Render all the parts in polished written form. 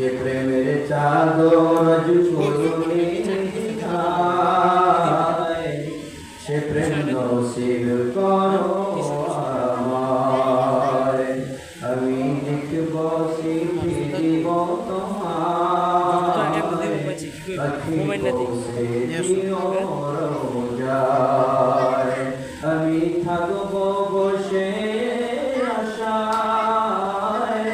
যে প্রেমের চাদর জুড়ে সে প্রেম নসিব করো আমায়। আমি লিখব চিঠি দিব তোমায়, সে দিও রোজায়। আমি থাকব বসে আশায়,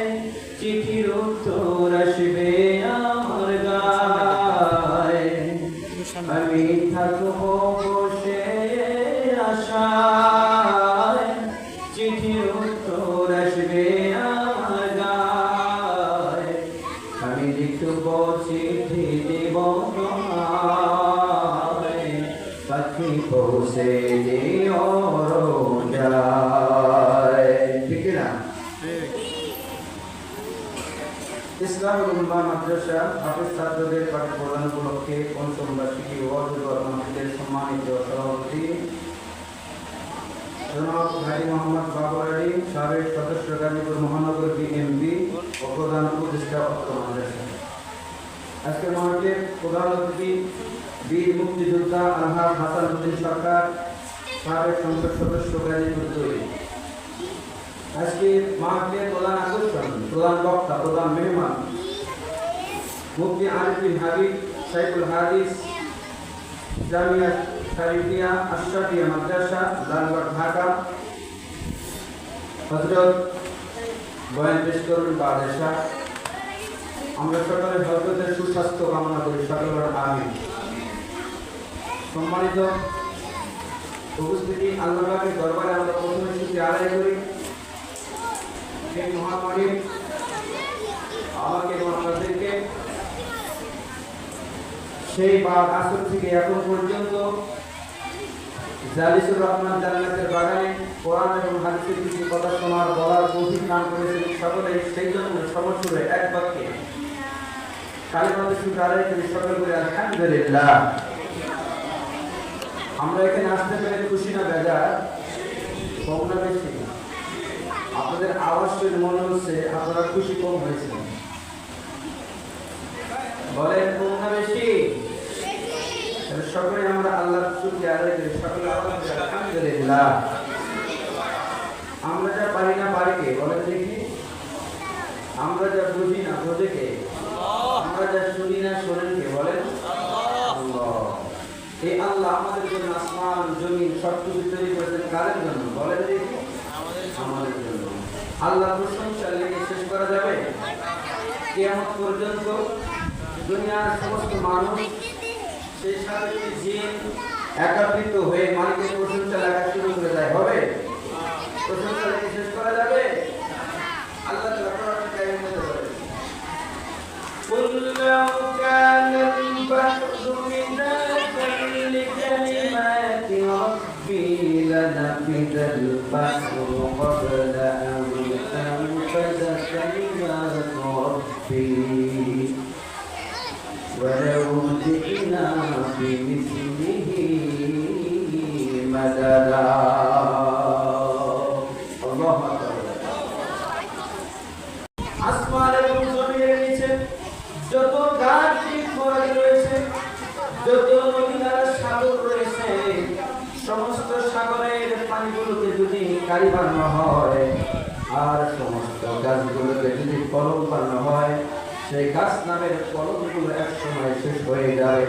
চিঠির উত্তর আসবে আমার গায়ে। আমি থাকব বসে আশায়, চিঠির উত্তর আসবে আমার গায়ে। আমি লিখব চিঠি দিব তোমায়, পাখি পৌঁছে দিও রোজায়। ঠিক না? ইসলামী উম্মাহ মাদ্রাসা হাফেজ ছাত্রদের পাঠ্য প্রদান উপলক্ষে পঞ্চম বার্ষিকী ওয়াজুল মাহফিলের সম্মানিত সভাপতি জনাব হাজী মোহাম্মদ বাবর আলী, সাবেক সদস্য গাজীপুর মহানগর বিএনপি ও প্রধান উপদেষ্টা অত্র মাদ্রাসা। আজকের মাহফিলের প্রধান অতিথি বীর মুক্তিযোদ্ধা আলহাজ হাসান উদ্দিন সরকার, সাবেক সংসদ সদস্য গাজীপুর 2। আজকে মাহফিলের প্রধান আকর্ষণ, প্রধান বক্তা, প্রধান মেহমান মুফতি আরিফ বিন হাবিব শাইখুল হাদিস, জামিয়া শরীফিয়া আশরাফিয়া মাদ্রাসা, লালবাগ, ঢাকা। হযরত বয়ান পেশ করুন বাদশাহ। আমরা সকলে হযরতের সুস্বাস্থ্য কামনা করি, সকলের আমিন। সম্মানিত উপস্থিতি, আল্লাহর দরবারে আমরা প্রথমে শুকরিয়া আদায় করি। সেই মহামারী আমাকে এবং আপনাদেরকে সেই বাদ আসর থেকে এখন পর্যন্ত জালিসুর রহমান জান্নাতের বাগানে কোরআন এবং হাদিসের কিছু কথা শোনার, বলার তৌফিক দান করেছেন সকলে। সেই জন্য সর্বসুরে এক বাক্যে কালিমাতে শুকর আদায় করি সকলে বলে আলহামদুলিল্লাহ। আমরা এখানে আসতে পেরে খুশি না বেজার? কম না বেশি? আপনাদের আওয়াজ শুনে মনে হচ্ছে আপনারা খুশি কম হয়েছে। বলেন কম না বেশি? সকলে আমরা আল্লাহর শুকরিয়া আদায় করি, সকলে আলহামদুলিল্লাহ। আমরা যা পারি না পারি কে? বলেন দেখি। আমরা যা বুঝি না বোঝে কে? আমরা যা শুনি না শোনেন কে? বলেন আল্লাহ। এই আল্লাহ আমাদের জন্য আসমান জমিন সবকিছু তৈরি করেছেন কাদের জন্য? বলেন দেখি। আমাদের জন্য। আল্লাহ প্রশংসা লেগে শেষ করা যাবে? কিয়ামত পর্যন্ত দুনিয়ার সমস্ত মানুষ, সেই সাথে জিন একত্রিত হয়ে মালিকের প্রশংসা লেখা শুরু করে দেয়, হবে? প্রশংসা লেগে শেষ করা যাবে? আল্লাহ তাআলা কোরআনে কারীমের মধ্যে বলেন, কুল লাউ কানা al-bahru midatan li-kalimati rabbi lanafida al-bahru qabla an tanfada kalimatu rabbi ولو جئنا بمثله مددا। আল্লাহু আকবার। আসমান এবং জমিনের নিচে যত গাছ খোরাক রয়েছে, যত নদী-নালা, সাগর রয়েছে, সমস্ত সাগরের পানিগুলোকে যদি কালি বানানো হয় আর সমস্ত গাছগুলোকে যদি কলম বানানো হয়, সেই গাছ নামের কলমগুলো এক সময় শেষ হয়ে যাবে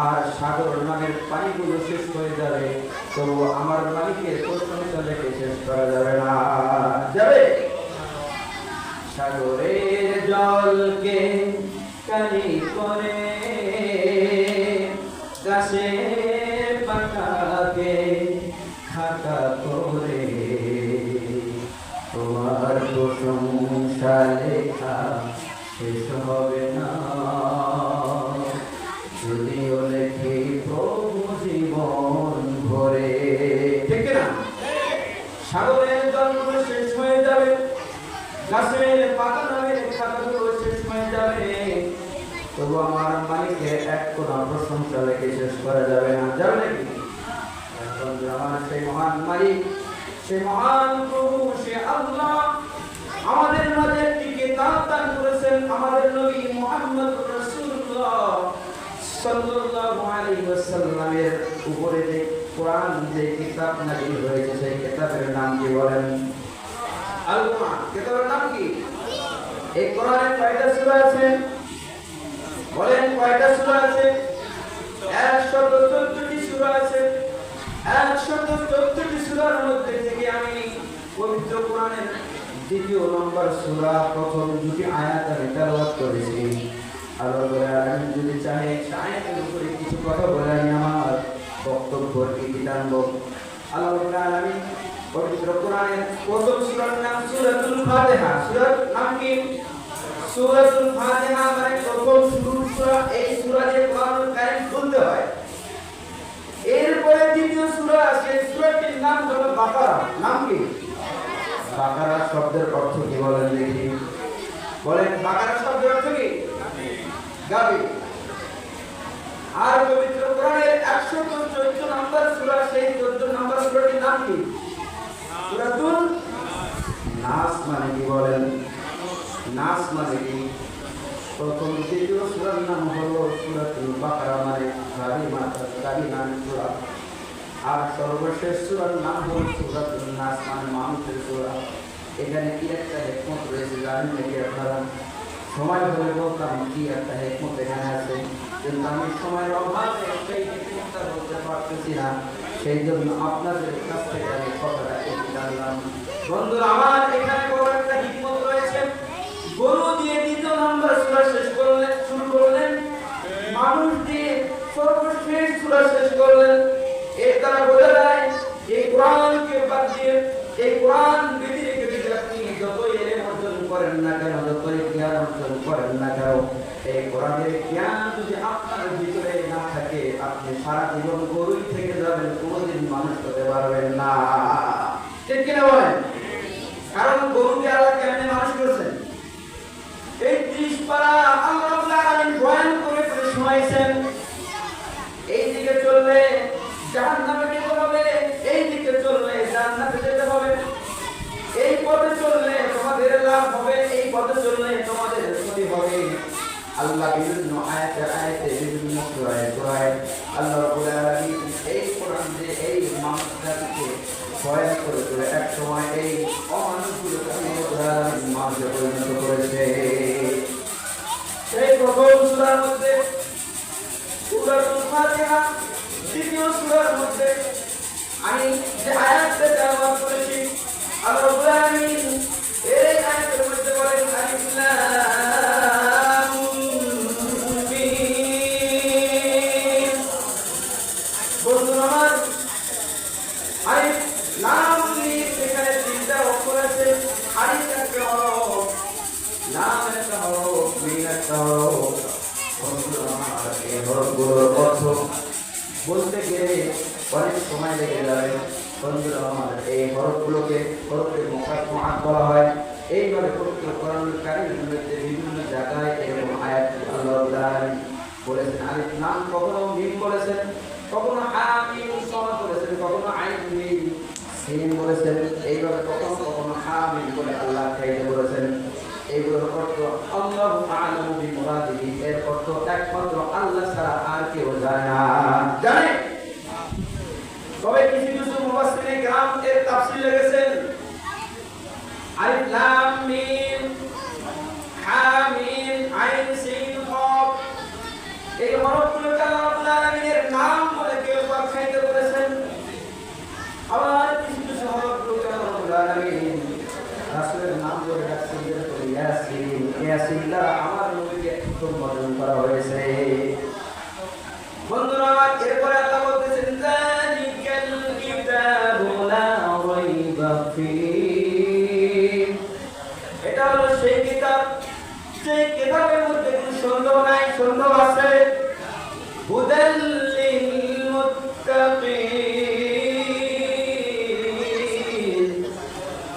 আর সাগর নামের পানিগুলো শেষ হয়ে যাবে, তবু আমার মালিকের প্রশংসা লেখে শেষ করা যাবে না। যাবে? সাগরের জলকে কালি করে, গাছের পাতাকে খাতা করে, তোমার প্রশংসা লেখা শেষ হবে না, যদিও লেখি প্রভু জীবন ভরে। ঠিক না? সাগরের জলগুলো শেষ হয়ে যাবে, গাছের পাতা নামের খাতাগুলো শেষ হয়ে যাবে, তবু আমার মালিকের এক কোনা প্রশংসা লেখে শেষ করা যাবে না। যাবে নাকি? আমার সেই মহান মালিক, সেই মহান প্রভু, সে আল্লাহ আমাদের মাঝে একটি কিতাব দান করেছেন, আমাদের নবী সাল্লাল্লাহু আলাইহি ওয়াসাল্লামের উপরে যে কোরআন যে কিতাব নাযিল হয়েছে সেই কিতাবের নাম কি বলেন? আল কোরআন। কিতাবের নাম কি? এই কোরআনে কয়টা সূরা আছে? বলেন কয়টা সূরা আছে? 114টি সূরা আছে। 114টি সূরার মধ্যে থেকে আমি পবিত্র কোরআনের দ্বিতীয় নম্বর সূরা প্রথম দুটি আয়াত আমি তেলাওয়াত করেছি। আল্লাহ তাআলা যদি চাহে আয়াতের উপরে কিছু কথা বলে আমি আমার বক্তব্যের কি টানব। আল্লাহ তাআলা পবিত্র কোরআনের প্রথম সূরার নাম সূরাতুল ফাতিহা। সূরার নাম কি? সূরাতুল ফাতিহা মানে প্রথম শুরুর সূরা। এই সূরা দিয়ে কোরআনুল কারীম খুলতে হয়। এরপরে দ্বিতীয় সূরা আছে, সূরাটির নাম হলো বাকারা। নাম কি? বাকারা শব্দের অর্থ কি বলেন দেখি? বলেন বাকারা শব্দের অর্থ কি? গাবি। আর পবিত্র কোরআনের 114 নম্বর সূরা, সেই 14 নম্বর সূরাটির নাম কি? সূরাতুল নাস। মানে কি বলেন? নাস মানে কি? প্রথম দ্বিতীয় সূরার নাম হলো সূরাতুল বাকারা মানে গাবি নাম সূরা। আর সর্বশেষ সূরার নাম হলো সূরাতুল নাস মানে মানুষের সূরা। এখানে কি একটা হিকমত রয়েছে জানেন নাকি আপনারা? সময় হলে বলতাম কি একটা হিকমত এখানে আছে, কিন্তু আমি সময়ের অভাবে সেই হিকমতটা বলতে পারতেছি না। সেই জন্য আপনাদের কাছ থেকে আমি কথাটা একটু জানলাম। বন্ধুরা আমার, এখানে বড় একটা হিকমত রয়েছে। গরু দিয়ে দ্বিতীয় নম্বর সূরা শেষ করলেন, শুরু করলেন। মানুষ দিয়ে সর্বশেষ সূরা শেষ করলেন। এর দ্বারা বোঝা যায় এই কোরআনকে বাদ দিয়ে, এই কোরআন বিধি রেখে যদি আপনি যতই এলেম অর্জন করেন না কেন, যতই জ্ঞান অর্জন করেন না কেন, এই কোরআনের জ্ঞান যদি আপনার ভিতরে না থাকে, আপনি সারা জীবন গরুই থেকে যাবেন, কোনোদিন মানুষ হতে পারবেন না। ঠিক কিনা বলেন? কারণ গরুকে আল্লাহ কেমনে মানুষ করেছেন? এই 30 পারা আল্লাহ রাব্বুল আলামিন বয়ান করে করে শোনাইছেন। এই দিকে চললে জাহান্নামে যেতে হবে, এই দিকে চললে জান্নাতে যেতে হবে। এই পথে চললে তোমাদের লাভ হবে, এই পথে চললে তোমাদের ক্ষতি হবে। আল্লাহ বিভিন্ন আয়াতে বিভিন্ন সূরায় আল্লাহ রাব্বুল আলামিন এই কোরআন দিয়ে এই মানুষদেরকে বয়ান করে করে এক সময় এই অমানুষগুলোকে আল্লাহ রাব্বুল আলামিন মানুষে পরিণত করেছে। এই প্রথম সূরার মধ্যে সূরাতুল ফাতিহা, দ্বিতীয় সূরার মধ্যে আমি যে আয়াতটা তেলাওয়াত করেছি, আল্লাহ রাব্বুল আলামিন এই আয়াতের মধ্যে বলেন আলিফ লাম মিম। বন্ধুরা আমার, আলিফ লাম মিম এখানে তিনটা অক্ষর আছে। আলিফ একটা হরফ, লাম একটা হরফ, মিম একটা হরফ। বন্ধুরা আমার, এই হরফগুলোর অর্থ বলতে গেলে অনেক সময় লেগে যাবে। বন্ধুরা আমার, এই হরফগুলোকে হরফে মুকাদ্দামাত বলা হয়। এইভাবে পবিত্র কোরআনুল কারীমের মধ্যে বিভিন্ন জায়গায় এরকম আয়াত আল্লাহ তাআলা বলেছেন। আলিফ লাম কখনো মিম বলেছেন, কখনো হা মিম সাদ বলেছেন, কখনো আইন মিম সিন বলেছেন। এইভাবে কখনো কখনো হা মিম বলে আল্লাহ খাইতে বলেছেন। এইগুলোর অর্থ আল্লাহু আ'লামু বিমুরাদিহি, এর অর্থ একমাত্র আল্লাহ ছাড়া আর কেউ জানে না। জানে? তবে কিছু কিছু মুফাসসিরিন কিরাম এর তাফসীর লিখেছেন আলিফ লাম মিম হা মিম আইন সিন কফ, এই হরফগুলোকে আল্লাহ রাব্বুল আলামিনের নাম বলে কেউ খাইতে বলেছেন। আবার কিছু কিছু হরফগুলোকে আল্লাহ রাব্বুল আলামিন রাসূলের নাম বলে ডাকছেন, যেরকম ইয়াসিন। ইয়াসিন দ্বারা আমার নবীকে সম্বোধন করা হয়েছে। বন্ধুরা আমার, এরপরে আল্লাহ বলতেছেন যালিকাল কিতাবু লা রাইবা ফীহ। এটা হলো সেই কিতাব, সেই কিতাবের মধ্যে কোনো সন্দেহ নাই, সন্দেহ আছে। হুদাল লিল মুত্তাকিন,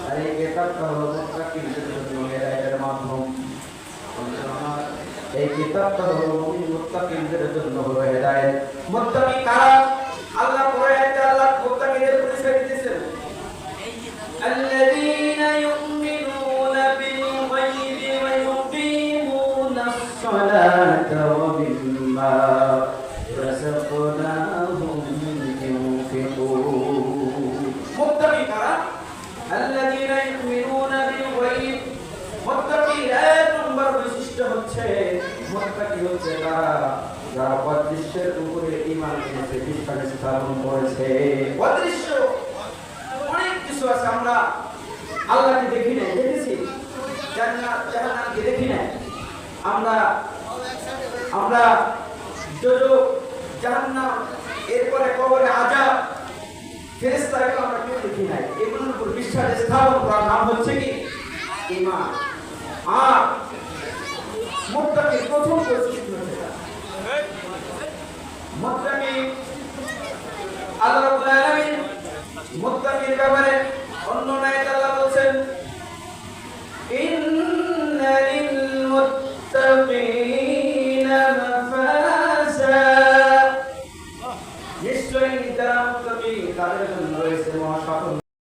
আর এই কিতাবটা হলো মুত্তাকিনদের জন্য হেদায়েতের মাধ্যম। এই কিতাবটা হলো মুমিন মুত্তাকিনদের জন্য হলো হেদায়েত। মুত্তাকি কারা? আল্লাহ কোরআনে আল্লাহ মুত্তাকিদের পরিচয় দিয়েছেন, আল্লাযীনা ইউমিনুনা বিল গায়বি ওয়া ইউকিমুনাস সালাত ومما رزقناهم ينفقون মুত্তাকি কারা আল্লাযীনা ইউমিনুনা বিল গায়ব মুত্তাকি এক নম্বর বৈশিষ্ট্য হচ্ছে মুত্তাকি হচ্ছে যারা অদৃশ্যের উপরে ঈমান এনেছে বিশ্বাস স্থাপন করেছে অদৃশ্য অনেক কিছু আছে আমরা আল্লাহকে দেখি না দেখেছি জান্নাত জাহান্নামকে দেখি না আমরা দুজক জাহান্নাম এরপরে কবরে আযাব ফেরেশতাকে আমরা কেউ দেখি নাই এগুলোর উপর বিশ্বাস স্থাপন করার নাম হচ্ছে কি ঈমান আর মুত্তাকি প্রথম বৈশিষ্ট্য হচ্ছে মুত্তাকি আল্লাহ রাব্বুল আলামিন মুত্তাকির ব্যাপারে অন্য আয়াতে আল্লাহ বলেন ইন্নালিল মুত্তাকিনা মাফাজা নিশ্চয়ই যারা মুত্তাকি তাদের জন্য রয়েছে মহা সাফল্য